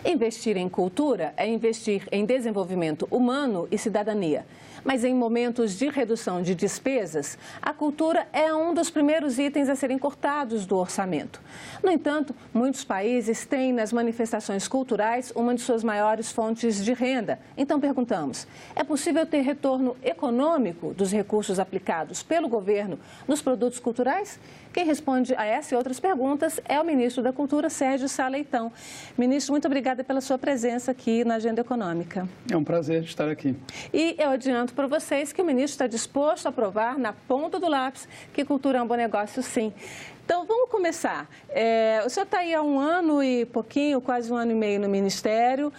Investir em cultura é investir em desenvolvimento humano e cidadania. Mas em momentos de redução de despesas, a cultura é um dos primeiros itens a serem cortados do orçamento. No entanto, muitos países têm nas manifestações culturais uma de suas maiores fontes de renda. Então perguntamos, é possível ter retorno econômico dos recursos aplicados pelo governo nos produtos culturais? Quem responde a essa e outras perguntas é o ministro da Cultura, Sérgio Sá Leitão. Ministro, muito obrigada pela sua presença aqui na Agenda Econômica. É um prazer estar aqui. E eu adianto para vocês que o ministro está disposto a aprovar na ponta do lápis que cultura é um bom negócio, sim. Então, vamos começar. O senhor está aí há 1 ano e pouquinho, quase 1 ano e meio no Ministério,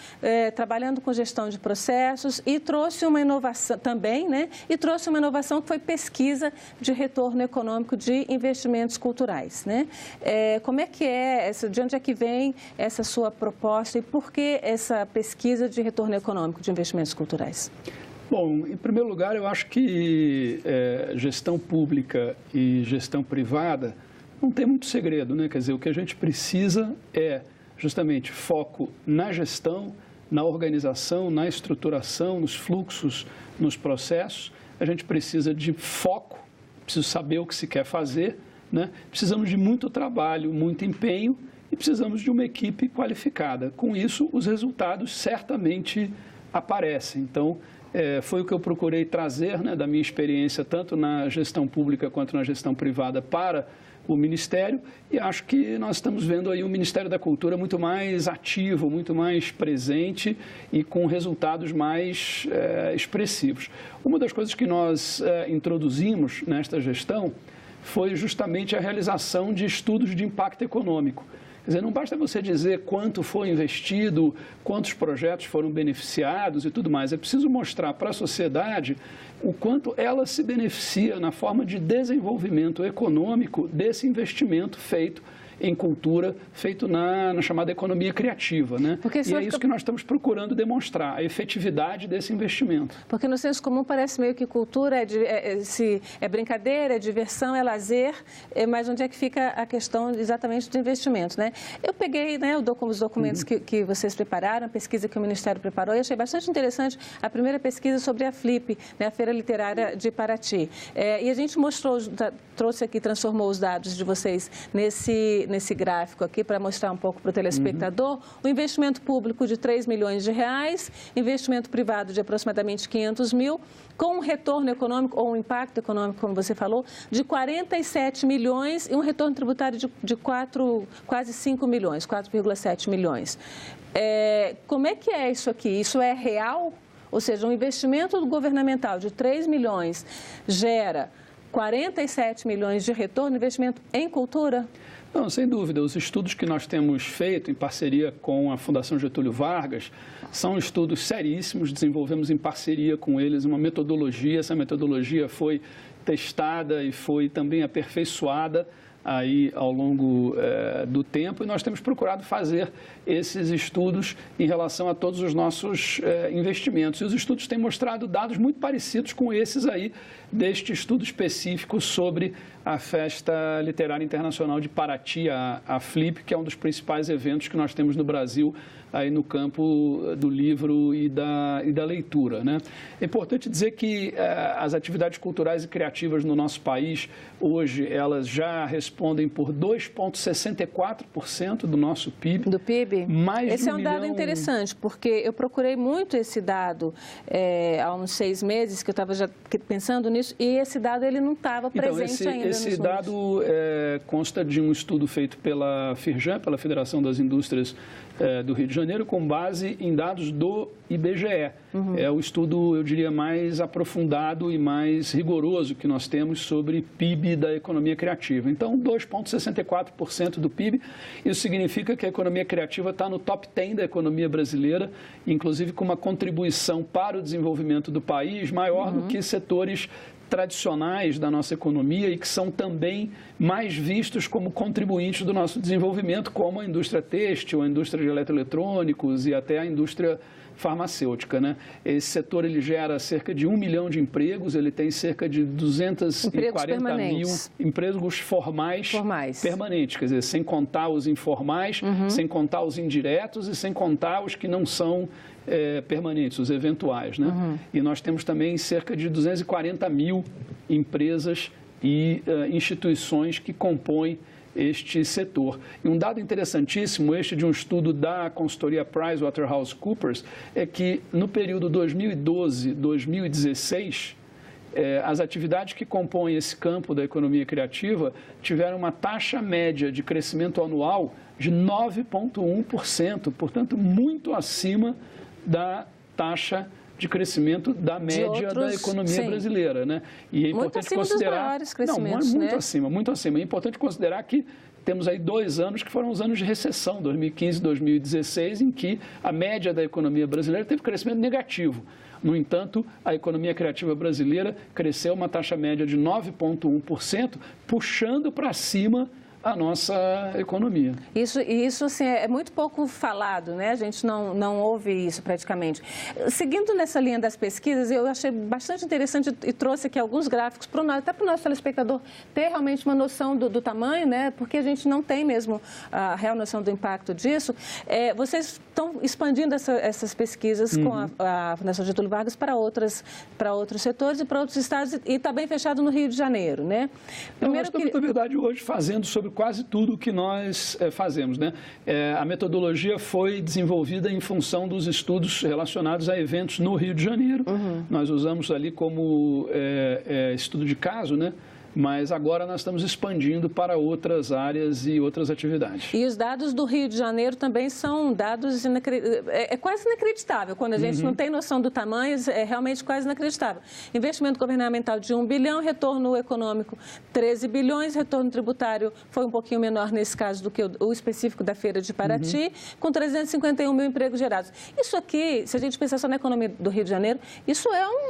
trabalhando com gestão de processos e trouxe uma inovação também, né? E trouxe uma inovação que foi pesquisa de retorno econômico de investimentos culturais, né? Como é que de onde é que vem essa sua proposta e por que essa pesquisa de retorno econômico de investimentos culturais? Bom, em primeiro lugar, eu acho que gestão pública e gestão privada não tem muito segredo, né? Quer dizer, o que a gente precisa é justamente foco na gestão, na organização, na estruturação, nos fluxos, nos processos. A gente precisa de foco, precisa saber o que se quer fazer, né? Precisamos de muito trabalho, muito empenho e precisamos de uma equipe qualificada. Com isso, os resultados certamente aparecem. Então, foi o que eu procurei trazer, né, da minha experiência, tanto na gestão pública quanto na gestão privada, para o Ministério, e acho que nós estamos vendo aí o Ministério da Cultura muito mais ativo, muito mais presente e com resultados mais expressivos. Uma das coisas que nós introduzimos nesta gestão foi justamente a realização de estudos de impacto econômico. Quer dizer, não basta você dizer quanto foi investido, quantos projetos foram beneficiados e tudo mais. É preciso mostrar para a sociedade o quanto ela se beneficia na forma de desenvolvimento econômico desse investimento feito em cultura, feito na chamada economia criativa, né? E é isso que nós estamos procurando demonstrar, a efetividade desse investimento. Porque no senso comum parece meio que cultura é brincadeira, é diversão, é lazer, mas onde é que fica a questão exatamente do investimento, né? Eu peguei, né, os documentos que vocês prepararam, a pesquisa que o Ministério preparou, e achei bastante interessante a primeira pesquisa sobre a Flip, né, a Feira Literária de Paraty. E a gente trouxe aqui, transformou os dados de vocês nesse gráfico aqui para mostrar um pouco para o telespectador, o investimento público de R$3 milhões, investimento privado de aproximadamente 500 mil, com um retorno econômico ou um impacto econômico, como você falou, de 47 milhões e um retorno tributário de quase 5 milhões, 4,7 milhões. Como é que é isso aqui? Isso é real? Ou seja, um investimento governamental de 3 milhões gera 47 milhões de retorno, investimento em cultura? Não, sem dúvida. Os estudos que nós temos feito em parceria com a Fundação Getúlio Vargas são estudos seríssimos, desenvolvemos em parceria com eles uma metodologia. Essa metodologia foi testada e foi também aperfeiçoada aí ao longo do tempo, e nós temos procurado fazer esses estudos em relação a todos os nossos investimentos. E os estudos têm mostrado dados muito parecidos com esses aí, deste estudo específico sobre a Festa Literária Internacional de Paraty, a Flip, que é um dos principais eventos que nós temos no Brasil, aí no campo do livro e da leitura, né? É importante dizer que as atividades culturais e criativas no nosso país, hoje, elas já respondem por 2,64% do nosso PIB. Do PIB? Esse é um dado interessante, porque eu procurei muito esse dado há uns 6 meses, que eu estava já pensando nisso, e esse dado ele não estava presente ainda nos números. Esse dado consta de um estudo feito pela FIRJAN, pela Federação das Indústrias do Rio de Janeiro, com base em dados do IBGE. É o estudo, eu diria, mais aprofundado e mais rigoroso que nós temos sobre PIB da economia criativa. Então, 2,64% do PIB, isso significa que a economia criativa está no top 10 da economia brasileira, inclusive com uma contribuição para o desenvolvimento do país maior do que setores tradicionais da nossa economia e que são também mais vistos como contribuintes do nosso desenvolvimento, como a indústria têxtil, a indústria de eletroeletrônicos e até a indústria farmacêutica, né? Esse setor ele gera cerca de 1 milhão de empregos, ele tem cerca de 240 mil empregos formais permanentes, quer dizer, sem contar os informais, sem contar os indiretos e sem contar os que não são permanentes, os eventuais, né? E nós temos também cerca de 240 mil empresas e instituições que compõem este setor. E um dado interessantíssimo, este de um estudo da consultoria PricewaterhouseCoopers, é que no período 2012-2016, as atividades que compõem esse campo da economia criativa tiveram uma taxa média de crescimento anual de 9,1%, portanto, muito acima da taxa de crescimento da média da economia brasileira, né? E é importante considerar... Muito acima. É importante considerar que temos aí 2 anos que foram os anos de recessão, 2015 e 2016, em que a média da economia brasileira teve crescimento negativo. No entanto, a economia criativa brasileira cresceu uma taxa média de 9,1%, puxando para cima a nossa economia. Isso assim, é muito pouco falado, né? A gente não ouve isso praticamente. Seguindo nessa linha das pesquisas, eu achei bastante interessante e trouxe aqui alguns gráficos, até para o nosso telespectador ter realmente uma noção do tamanho, né? Porque a gente não tem mesmo a real noção do impacto disso. Vocês estão expandindo essas pesquisas com a Fundação Getúlio Vargas para outros setores e para outros estados e está bem fechado no Rio de Janeiro, né? Nós estamos, na verdade, hoje fazendo sobre quase tudo o que nós fazemos, né? A metodologia foi desenvolvida em função dos estudos relacionados a eventos no Rio de Janeiro. Nós usamos ali como estudo de caso, né? Mas agora nós estamos expandindo para outras áreas e outras atividades. E os dados do Rio de Janeiro também são dados quase inacreditável. Quando a gente não tem noção do tamanho, é realmente quase inacreditável. Investimento governamental de 1 bilhão, retorno econômico 13 bilhões, retorno tributário foi um pouquinho menor nesse caso do que o específico da Feira de Paraty, com 351 mil empregos gerados. Isso aqui, se a gente pensar só na economia do Rio de Janeiro, isso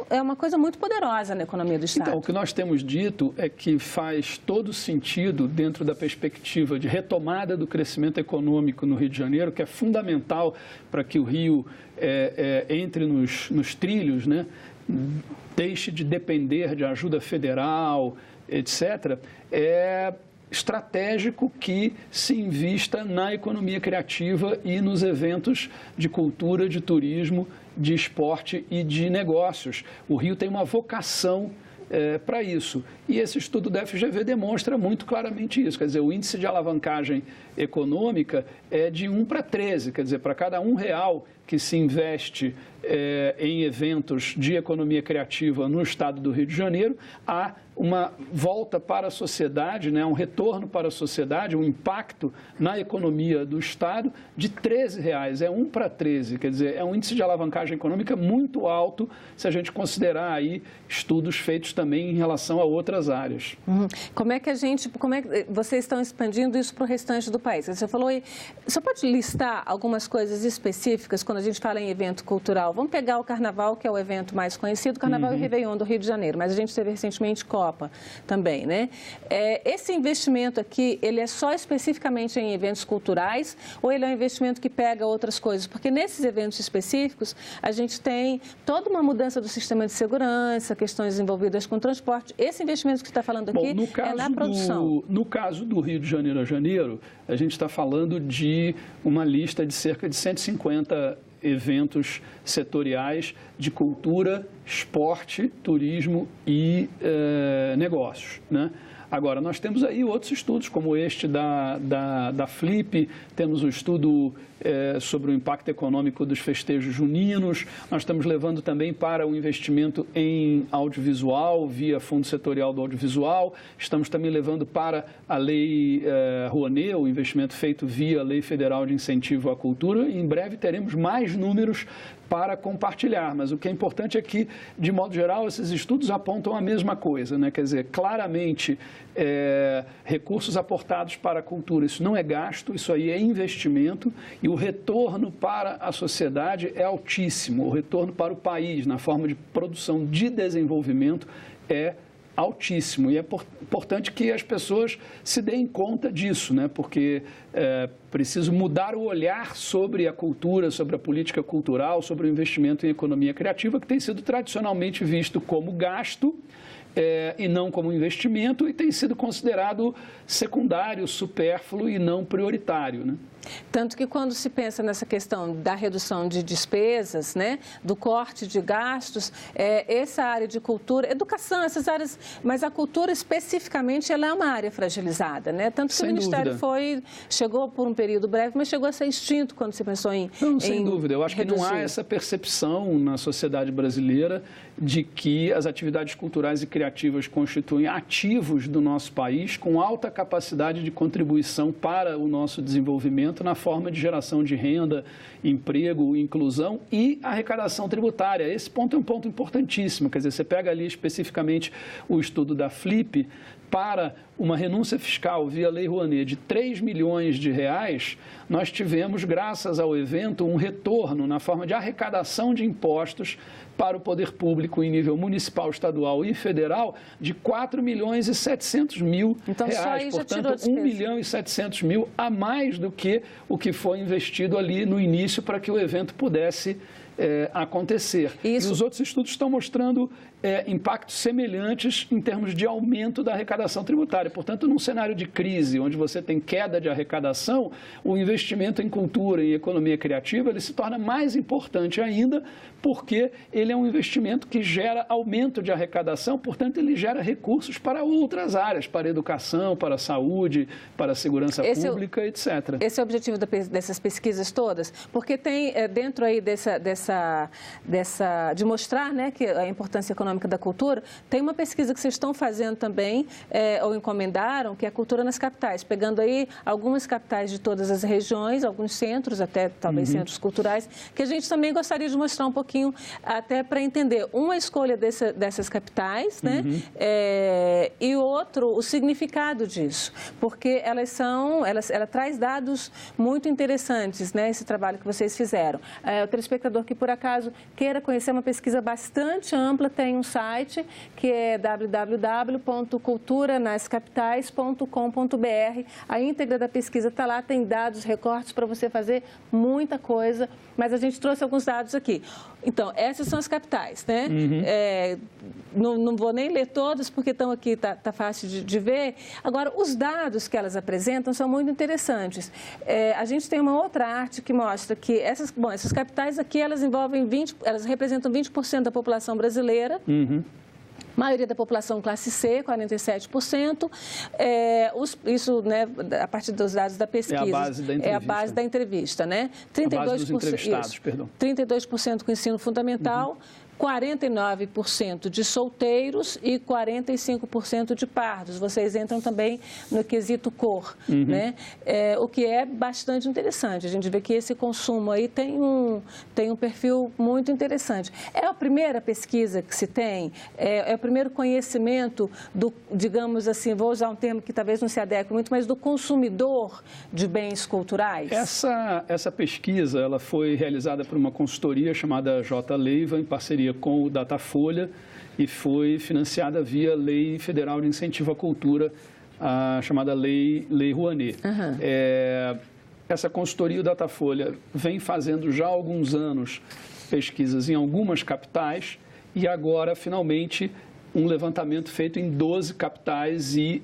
é uma coisa muito poderosa na economia do Estado. Então, o que nós temos dito é que faz todo sentido dentro da perspectiva de retomada do crescimento econômico no Rio de Janeiro, que é fundamental para que o Rio entre nos trilhos, né? Deixe de depender de ajuda federal, etc., é estratégico que se invista na economia criativa e nos eventos de cultura, de turismo, de esporte e de negócios. O Rio tem uma vocação para isso. E esse estudo da FGV demonstra muito claramente isso. Quer dizer, o índice de alavancagem econômica é de 1 para 13. Quer dizer, para cada R$1 que se investe em eventos de economia criativa no estado do Rio de Janeiro, há uma volta para a sociedade, né, um retorno para a sociedade, um impacto na economia do estado de R$13. É 1 para 13. Quer dizer, é um índice de alavancagem econômica muito alto se a gente considerar aí estudos feitos também em relação a outras áreas. Como é que vocês estão expandindo isso para o restante do país? Você falou aí, você pode listar algumas coisas específicas quando a gente fala em evento cultural? Vamos pegar o Carnaval, que é o evento mais conhecido, Carnaval e Réveillon do Rio de Janeiro, mas a gente teve recentemente Copa também, né? Esse investimento aqui, ele é só especificamente em eventos culturais ou ele é um investimento que pega outras coisas? Porque nesses eventos específicos, a gente tem toda uma mudança do sistema de segurança, questões envolvidas com transporte. Esse investimento que você está falando aqui é na produção. No caso do Rio de Janeiro a janeiro, a gente está falando de uma lista de cerca de 150 eventos setoriais de cultura, esporte, turismo e negócios, né? Agora, nós temos aí outros estudos, como este da Flip, temos o estudo sobre o impacto econômico dos festejos juninos, nós estamos levando também para o investimento em audiovisual, via Fundo Setorial do Audiovisual, estamos também levando para a Lei Rouanet, o investimento feito via Lei Federal de Incentivo à Cultura, e em breve teremos mais números para compartilhar, mas o que é importante é que, de modo geral, esses estudos apontam a mesma coisa, né? Quer dizer, claramente, recursos aportados para a cultura, isso não é gasto, isso aí é investimento e o retorno para a sociedade é altíssimo, o retorno para o país, na forma de produção de desenvolvimento, é altíssimo. E é importante que as pessoas se deem conta disso, né? Porque é preciso mudar o olhar sobre a cultura, sobre a política cultural, sobre o investimento em economia criativa, que tem sido tradicionalmente visto como gasto e não como investimento, e tem sido considerado secundário, supérfluo e não prioritário, né? Tanto que quando se pensa nessa questão da redução de despesas, né, do corte de gastos, essa área de cultura, educação, essas áreas, mas a cultura especificamente, ela é uma área fragilizada, né? Tanto que o Ministério chegou por um período breve, mas chegou a ser extinto quando se pensou em Não, sem dúvida. Eu acho que não há essa percepção na sociedade brasileira de que as atividades culturais e criativas constituem ativos do nosso país com alta capacidade de contribuição para o nosso desenvolvimento na forma de geração de renda, emprego, inclusão e arrecadação tributária. Esse ponto é um ponto importantíssimo. Quer dizer, você pega ali especificamente o estudo da Flip, para uma renúncia fiscal via Lei Rouanet de 3 milhões de reais, nós tivemos, graças ao evento, um retorno na forma de arrecadação de impostos para o poder público em nível municipal, estadual e federal de 4 milhões e 700 mil reais. Portanto, 1 milhão e 700 mil a mais do que o que foi investido ali no início para que o evento pudesse acontecer. Isso. E os outros estudos estão mostrando impactos semelhantes em termos de aumento da arrecadação tributária. Portanto, num cenário de crise, onde você tem queda de arrecadação, o investimento em cultura e economia criativa ele se torna mais importante ainda, porque ele é um investimento que gera aumento de arrecadação, portanto, ele gera recursos para outras áreas, para a educação, para a saúde, para a segurança pública, etc. Esse é o objetivo dessas pesquisas todas? Porque tem dentro aí de mostrar, né, que a importância econômica da cultura, tem uma pesquisa que vocês estão fazendo também, ou encomendaram, que é a cultura nas capitais, pegando aí algumas capitais de todas as regiões, alguns centros, até talvez centros culturais, que a gente também gostaria de mostrar um pouquinho, até para entender uma escolha dessas capitais, né, e outro, o significado disso, porque ela traz dados muito interessantes, né, esse trabalho que vocês fizeram. O telespectador que, por acaso, queira conhecer uma pesquisa bastante ampla, tem um site que é www.culturanascapitais.com.br. A íntegra da pesquisa está lá, tem dados, recortes para você fazer muita coisa, mas a gente trouxe alguns dados aqui. Então, essas são as capitais, né? Não vou nem ler todas, porque estão aqui, tá fácil de ver. Agora, os dados que elas apresentam são muito interessantes. A gente tem uma outra arte que mostra que essas capitais aqui, elas representam 20% da população brasileira. Maioria da população classe C, 47%. Isso, né, a partir dos dados da pesquisa. É a base da entrevista. É a base da entrevista, né? 32%, a base dos entrevistados, perdão. 32% com ensino fundamental, 49% de solteiros e 45% de pardos. Vocês entram também no quesito cor, né? O que é bastante interessante. A gente vê que esse consumo aí tem um perfil muito interessante. É a primeira pesquisa que se tem? É o primeiro conhecimento do, digamos assim, vou usar um termo que talvez não se adeque muito, mas do consumidor de bens culturais? Essa pesquisa ela foi realizada por uma consultoria chamada J. Leiva, em parceria com o Datafolha, e foi financiada via Lei Federal de Incentivo à Cultura, a chamada Lei Rouanet. Essa consultoria, o Datafolha, vem fazendo já há alguns anos pesquisas em algumas capitais e agora, finalmente, um levantamento feito em 12 capitais e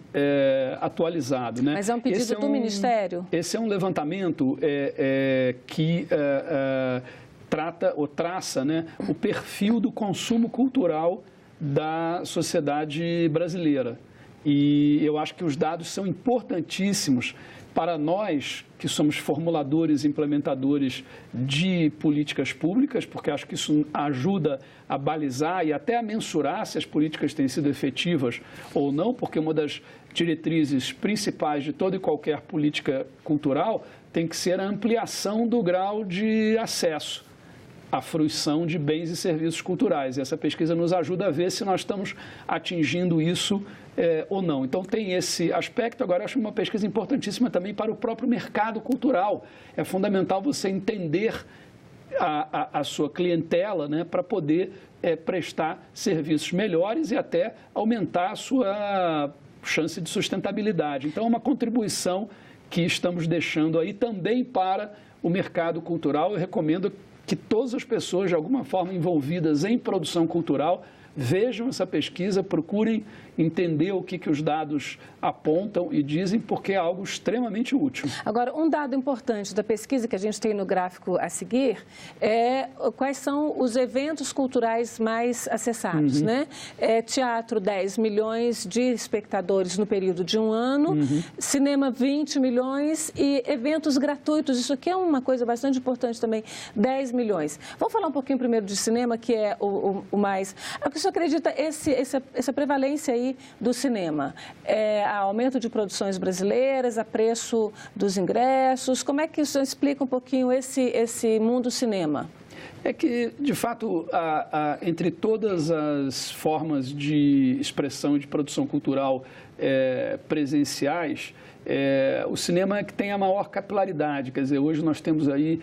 atualizado, né? Mas é um pedido do Ministério? Esse é um levantamento que trata ou traça, né, o perfil do consumo cultural da sociedade brasileira. E eu acho que os dados são importantíssimos para nós, que somos formuladores e implementadores de políticas públicas, porque acho que isso ajuda a balizar e até a mensurar se as políticas têm sido efetivas ou não, porque uma das diretrizes principais de toda e qualquer política cultural tem que ser a ampliação do grau de acesso à fruição de bens e serviços culturais. E essa pesquisa nos ajuda a ver se nós estamos atingindo isso ou não. Então, tem esse aspecto. Agora, acho uma pesquisa importantíssima também para o próprio mercado cultural. É fundamental você entender a sua clientela, né, para poder prestar serviços melhores e até aumentar a sua chance de sustentabilidade. Então, é uma contribuição que estamos deixando aí também para o mercado cultural. Eu recomendo que todas as pessoas, de alguma forma, envolvidas em produção cultural, vejam essa pesquisa, procurem entender o que os dados apontam e dizem, porque é algo extremamente útil. Agora, um dado importante da pesquisa que a gente tem no gráfico a seguir é quais são os eventos culturais mais acessados, né? Teatro, 10 milhões de espectadores no período de um ano, cinema, 20 milhões e eventos gratuitos, isso aqui é uma coisa bastante importante também, 10 milhões. Vamos falar um pouquinho primeiro de cinema, que é o mais... O que o senhor acredita, essa prevalência aí do cinema? Aumento de produções brasileiras, a preço dos ingressos, como é que o senhor explica um pouquinho esse mundo cinema? É que, de fato, entre todas as formas de expressão e de produção cultural presenciais, o cinema é que tem a maior capilaridade. Quer dizer, hoje nós temos aí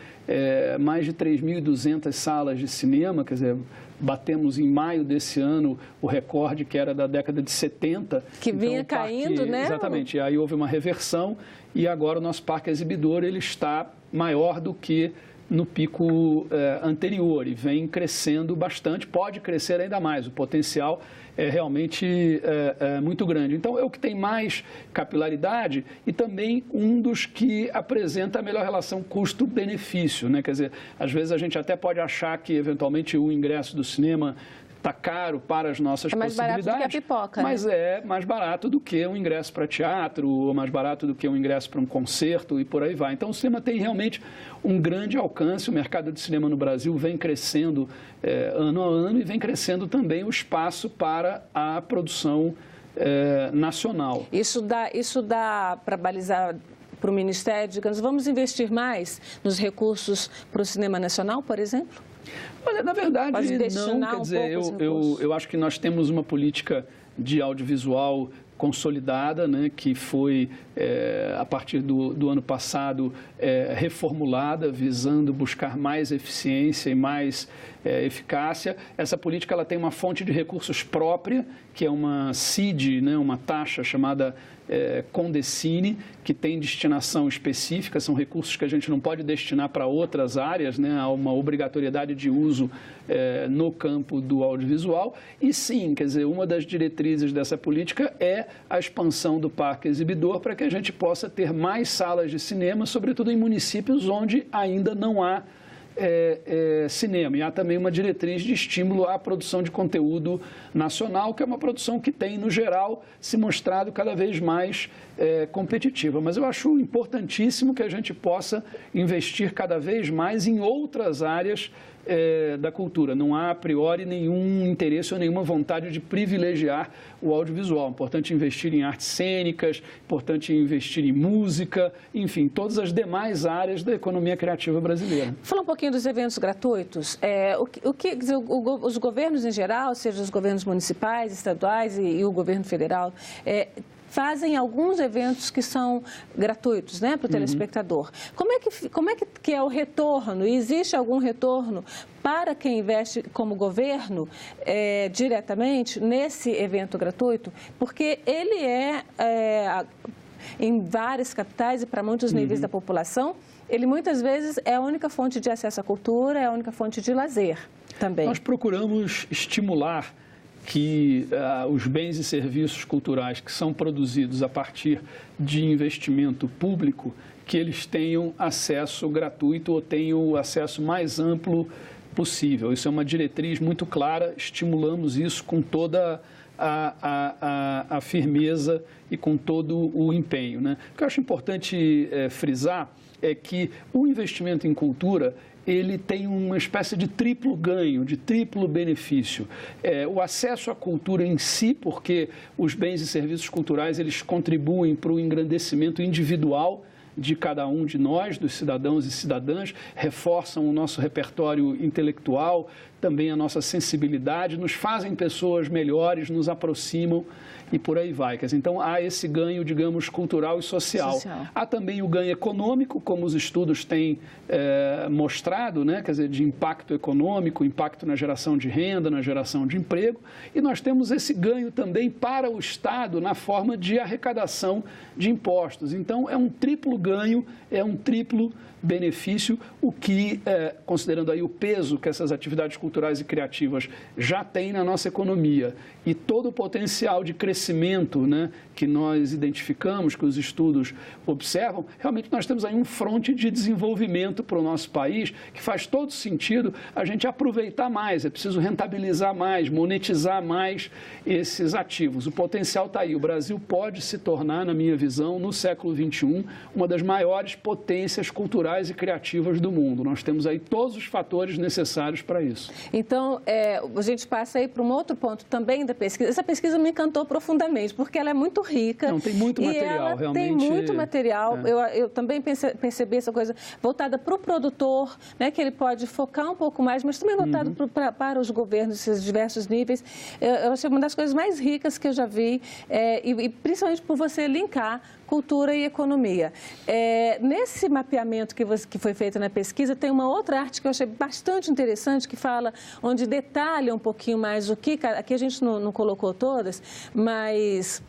mais de 3.200 salas de cinema, quer dizer, batemos em maio desse ano o recorde que era da década de 70. Que vinha então, caindo, né? Exatamente. Aí houve uma reversão e agora o nosso parque exibidor ele está maior do que no pico anterior e vem crescendo bastante, pode crescer ainda mais, o potencial é realmente muito grande. Então, é o que tem mais capilaridade e também um dos que apresenta a melhor relação custo-benefício, né? Quer dizer, às vezes a gente até pode achar que, eventualmente, o ingresso do cinema está caro para as nossas possibilidades. É mais barato do que a pipoca, mas é mais barato do que um ingresso para teatro, ou mais barato do que um ingresso para um concerto e por aí vai. Então, o cinema tem realmente um grande alcance. O mercado de cinema no Brasil vem crescendo ano a ano e vem crescendo também o espaço para a produção nacional. Isso dá para balizar para o Ministério, digamos, vamos investir mais nos recursos para o cinema nacional, por exemplo? Olha, na verdade, não. Quer dizer, eu acho que nós temos uma política de audiovisual consolidada, né, que foi, a partir do ano passado, reformulada, visando buscar mais eficiência e mais eficácia. Essa política ela tem uma fonte de recursos própria, que é uma CID, né, uma taxa chamada Condecine, que tem destinação específica, são recursos que a gente não pode destinar para outras áreas, né? Há uma obrigatoriedade de uso no campo do audiovisual. E sim, quer dizer, uma das diretrizes dessa política é a expansão do parque exibidor para que a gente possa ter mais salas de cinema, sobretudo em municípios onde ainda não há cinema. E há também uma diretriz de estímulo à produção de conteúdo nacional, que é uma produção que tem, no geral, se mostrado cada vez mais competitiva. Mas eu acho importantíssimo que a gente possa investir cada vez mais em outras áreas da cultura. Não há, a priori, nenhum interesse ou nenhuma vontade de privilegiar o audiovisual. É importante investir em artes cênicas, importante investir em música, enfim, todas as demais áreas da economia criativa brasileira. Fala um pouquinho dos eventos gratuitos. Os governos em geral, seja os governos municipais, estaduais e o governo federal, fazem alguns eventos que são gratuitos, né, para o telespectador. Como é que é o retorno? Existe algum retorno para quem investe como governo diretamente nesse evento gratuito? Porque ele em várias capitais e para muitos níveis da população, ele muitas vezes é a única fonte de acesso à cultura, é a única fonte de lazer também. Nós procuramos estimular que os bens e serviços culturais que são produzidos a partir de investimento público, que eles tenham acesso gratuito ou tenham o acesso mais amplo possível. Isso é uma diretriz muito clara, estimulamos isso com toda a firmeza e com todo o empenho, né? O que eu acho importante frisar é que o investimento em cultura ele tem uma espécie de triplo ganho, de triplo benefício. O acesso à cultura em si, porque os bens e serviços culturais eles contribuem para o engrandecimento individual de cada um de nós, dos cidadãos e cidadãs, reforçam o nosso repertório intelectual, também a nossa sensibilidade, nos fazem pessoas melhores, nos aproximam e por aí vai. Quer dizer, então, há esse ganho, digamos, cultural e social. Há também o ganho econômico, como os estudos têm mostrado, né? Quer dizer, de impacto econômico, impacto na geração de renda, na geração de emprego. E nós temos esse ganho também para o Estado na forma de arrecadação de impostos. Então, é um triplo ganho, é um triplo benefício, o que, considerando aí o peso que essas atividades culturais e criativas já têm na nossa economia e todo o potencial de crescimento, né, que nós identificamos, que os estudos observam, realmente nós temos aí um fronte de desenvolvimento para o nosso país que faz todo sentido a gente aproveitar mais, é preciso rentabilizar mais, monetizar mais esses ativos. O potencial está aí. O Brasil pode se tornar, na minha visão, no século XXI, uma das maiores potências culturais e criativas do mundo. Nós temos aí todos os fatores necessários para isso. Então, a gente passa aí para um outro ponto também da pesquisa. Essa pesquisa me encantou profundamente, porque ela é muito rica. Não, tem muito material, ela realmente. Tem muito material. Eu também percebi essa coisa voltada para o produtor, né, que ele pode focar um pouco mais, mas também voltado para os governos, esses diversos níveis. Eu achei uma das coisas mais ricas que eu já vi, e principalmente por você linkar cultura e economia. Nesse mapeamento que foi feito na pesquisa, tem uma outra arte que eu achei bastante interessante, que fala, onde detalha um pouquinho mais o que... Aqui a gente não colocou todas, mas...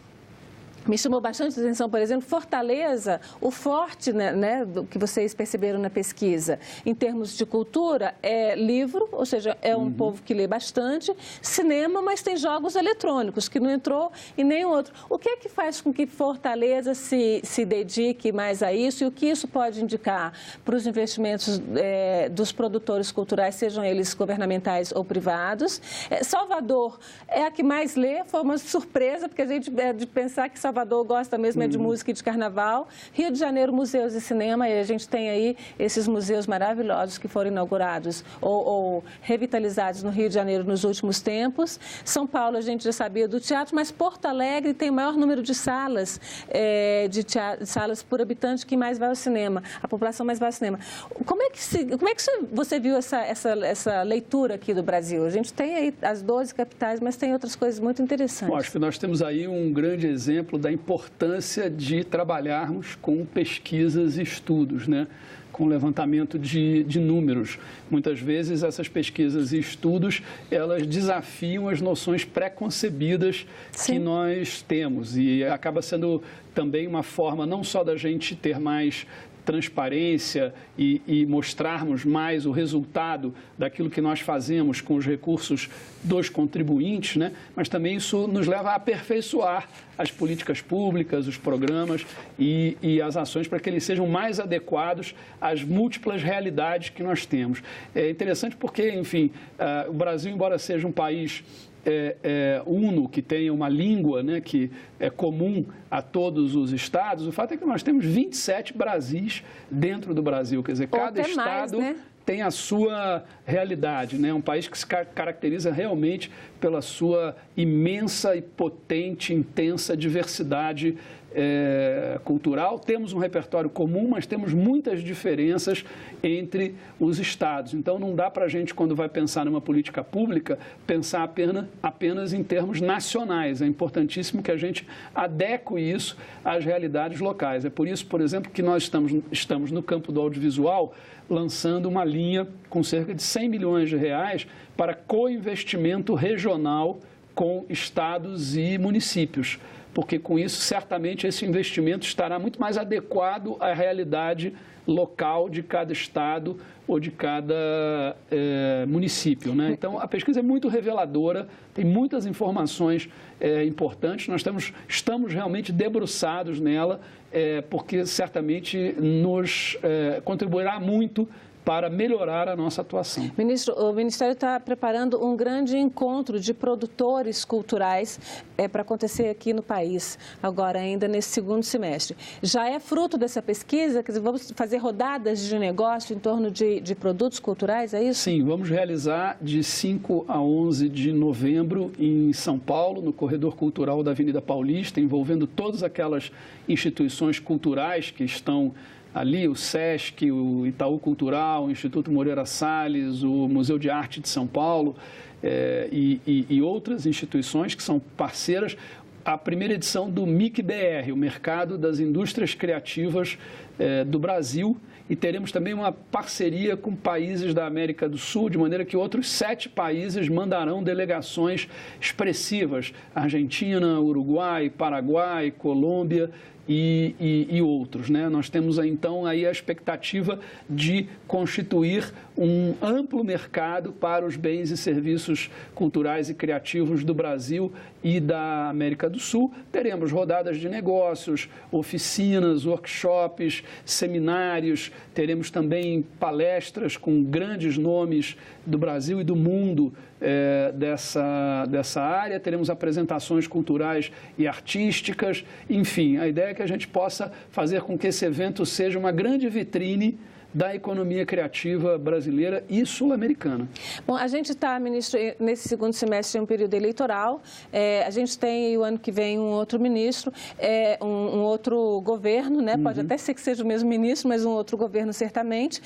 Me chamou bastante atenção, por exemplo, Fortaleza, o forte, né, do que vocês perceberam na pesquisa, em termos de cultura, é livro, ou seja, é um povo que lê bastante, cinema, mas tem jogos eletrônicos, que não entrou em nenhum outro. O que é que faz com que Fortaleza se dedique mais a isso e o que isso pode indicar para os investimentos dos produtores culturais, sejam eles governamentais ou privados? Salvador é a que mais lê, foi uma surpresa, porque a gente de pensar que Salvador gosta mesmo de música e de carnaval. Rio de Janeiro, museus e cinema, e a gente tem aí esses museus maravilhosos que foram inaugurados ou revitalizados no Rio de Janeiro nos últimos tempos. São Paulo, a gente já sabia do teatro, mas Porto Alegre tem o maior número de salas, salas por habitante que mais vai ao cinema, a população mais vai ao cinema. Como é que você viu essa leitura aqui do Brasil? A gente tem aí as 12 capitais, mas tem outras coisas muito interessantes. Bom, acho que nós temos aí um grande exemplo da importância de trabalharmos com pesquisas e estudos, né? Com levantamento de números. Muitas vezes essas pesquisas e estudos, elas desafiam as noções pré-concebidas que nós temos e acaba sendo também uma forma não só da gente ter mais transparência e mostrarmos mais o resultado daquilo que nós fazemos com os recursos dos contribuintes, né? Mas também isso nos leva a aperfeiçoar as políticas públicas, os programas e as ações para que eles sejam mais adequados às múltiplas realidades que nós temos. É interessante porque, enfim, o Brasil, embora seja um país uno, que tenha uma língua, né, que é comum a todos os estados, o fato é que nós temos 27 Brasis dentro do Brasil, quer dizer, cada estado tem a sua realidade, né? Um país que se caracteriza realmente pela sua imensa e potente, intensa diversidade cultural. Temos um repertório comum, mas temos muitas diferenças entre os estados. Então, não dá para a gente, quando vai pensar numa política pública, pensar apenas em termos nacionais. É importantíssimo que a gente adeque isso às realidades locais. É por isso, por exemplo, que nós estamos no campo do audiovisual lançando uma linha com cerca de 100 milhões de reais para co-investimento regional com estados e municípios, porque com isso, certamente, esse investimento estará muito mais adequado à realidade local de cada estado ou de cada município, né? Então, a pesquisa é muito reveladora, tem muitas informações importantes, nós estamos realmente debruçados nela, porque certamente nos contribuirá muito para melhorar a nossa atuação. Ministro, o Ministério está preparando um grande encontro de produtores culturais para acontecer aqui no país, agora ainda nesse segundo semestre. Já é fruto dessa pesquisa? Quer dizer, vamos fazer rodadas de negócio em torno de produtos culturais, é isso? Sim, vamos realizar de 5 a 11 de novembro em São Paulo, no Corredor Cultural da Avenida Paulista, envolvendo todas aquelas instituições culturais que estão ali o SESC, o Itaú Cultural, o Instituto Moreira Salles, o Museu de Arte de São Paulo e outras instituições que são parceiras. A primeira edição do MIC-BR, o Mercado das Indústrias Criativas do Brasil, e teremos também uma parceria com países da América do Sul, de maneira que outros 7 países mandarão delegações expressivas: Argentina, Uruguai, Paraguai, Colômbia e outros, né? Nós temos então aí a expectativa de constituir um amplo mercado para os bens e serviços culturais e criativos do Brasil e da América do Sul. Teremos rodadas de negócios, oficinas, workshops, seminários, teremos também palestras com grandes nomes do Brasil e do mundo dessa área, teremos apresentações culturais e artísticas, enfim, a ideia é que a gente possa fazer com que esse evento seja uma grande vitrine da economia criativa brasileira e sul-americana. Bom, a gente está, ministro, nesse segundo semestre em um período eleitoral, a gente tem o ano que vem um outro ministro, um outro governo, né? Pode até ser que seja o mesmo ministro, mas um outro governo certamente.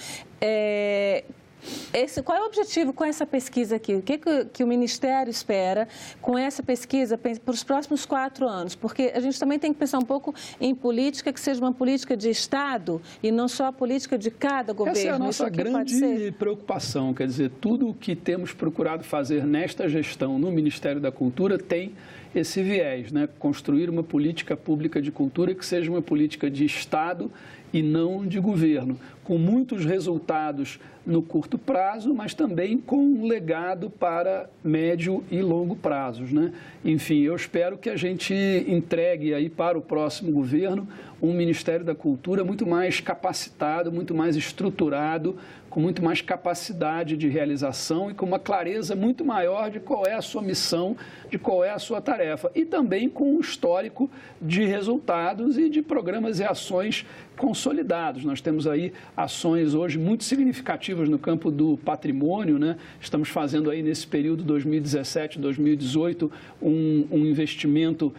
Qual é o objetivo com essa pesquisa aqui? O que o Ministério espera com essa pesquisa para os próximos 4 anos? Porque a gente também tem que pensar um pouco em política que seja uma política de Estado e não só a política de cada governo. Essa é a nossa grande preocupação, quer dizer, tudo o que temos procurado fazer nesta gestão no Ministério da Cultura tem esse viés, né? Construir uma política pública de cultura que seja uma política de Estado e não de governo, com muitos resultados no curto prazo, mas também com um legado para médio e longo prazos, né? Enfim, eu espero que a gente entregue aí para o próximo governo um Ministério da Cultura muito mais capacitado, muito mais estruturado, com muito mais capacidade de realização e com uma clareza muito maior de qual é a sua missão, de qual é a sua tarefa. E também com um histórico de resultados e de programas e ações consolidados. Nós temos aí ações hoje muito significativas no campo do patrimônio, né? Estamos fazendo aí nesse período 2017-2018 um investimento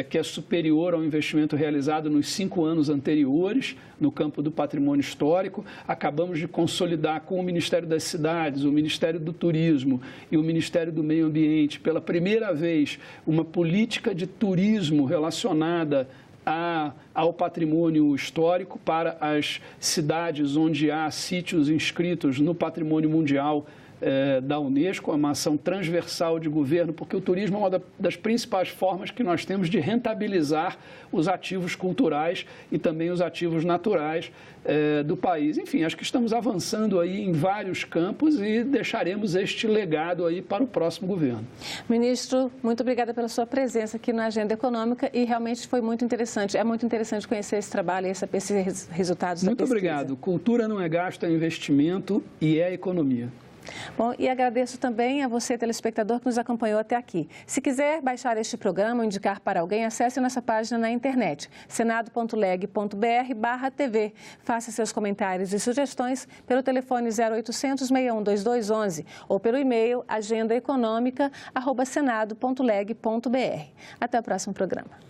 que é superior ao investimento realizado nos 5 anos anteriores no campo do patrimônio histórico. Acabamos de consolidar com o Ministério das Cidades, o Ministério do Turismo e o Ministério do Meio Ambiente, pela primeira vez, uma política de turismo relacionada ao patrimônio histórico para as cidades onde há sítios inscritos no Patrimônio Mundial da Unesco, uma ação transversal de governo, porque o turismo é uma das principais formas que nós temos de rentabilizar os ativos culturais e também os ativos naturais do país. Enfim, acho que estamos avançando aí em vários campos e deixaremos este legado aí para o próximo governo. Ministro, muito obrigada pela sua presença aqui na Agenda Econômica e realmente foi muito interessante. É muito interessante conhecer esse trabalho e esses resultados da pesquisa. Muito obrigado. Cultura não é gasto, é investimento e é economia. Bom, e agradeço também a você, telespectador, que nos acompanhou até aqui. Se quiser baixar este programa ou indicar para alguém, acesse nossa página na internet, senado.leg.br/TV. Faça seus comentários e sugestões pelo telefone 0800 61 2211 ou pelo e-mail agendaeconomica@senado.leg.br. Até o próximo programa.